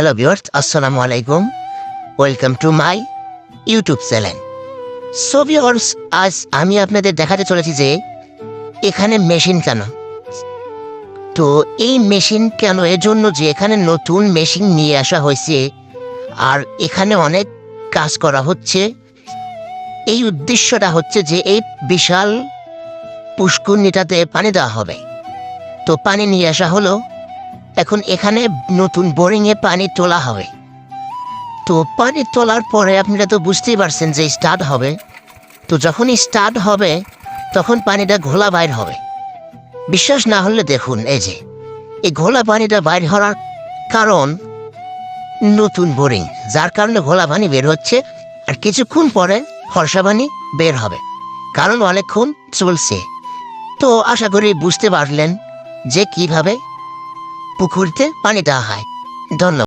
Hello viewers, আসসালামু আলাইকুম। Welcome to my YouTube channel. So viewers, আজ আমি আপনাদের দেখাতে চলেছি যে এখানে মেশিন কেন। তো এই মেশিন কেন এর জন্য যে এখানে নতুন মেশিন নিয়ে আসা হয়েছে আর এখানে অনেক কাজ করা হচ্ছে। এই উদ্দেশ্যটা হচ্ছে যে এই বিশাল পুষ্করণীটাতে পানি দেওয়া হবে। তো পানি নিয়ে আসা হলো, এখন এখানে নতুন বোরিংয়ে পানি তোলা হবে। তো পানি তোলার পরে আপনারা তো বুঝতেই পারছেন যে স্টার্ট হবে। তো যখনই স্টার্ট হবে তখন পানিটা ঘোলা বাইর হবে। বিশ্বাস না হলে দেখুন, এই যে এই ঘোলা পানিটা বাইর হওয়ার কারণ নতুন বোরিং, যার কারণে ঘোলা পানি বের হচ্ছে। আর কিছুক্ষণ পরে ফর্সা পানি বের হবে, কারণ অনেকক্ষণ চলছে। তো আশা করি বুঝতে পারলেন যে কিভাবে পুকুরিতে পানি দেওয়া হয়। ধন্যবাদ।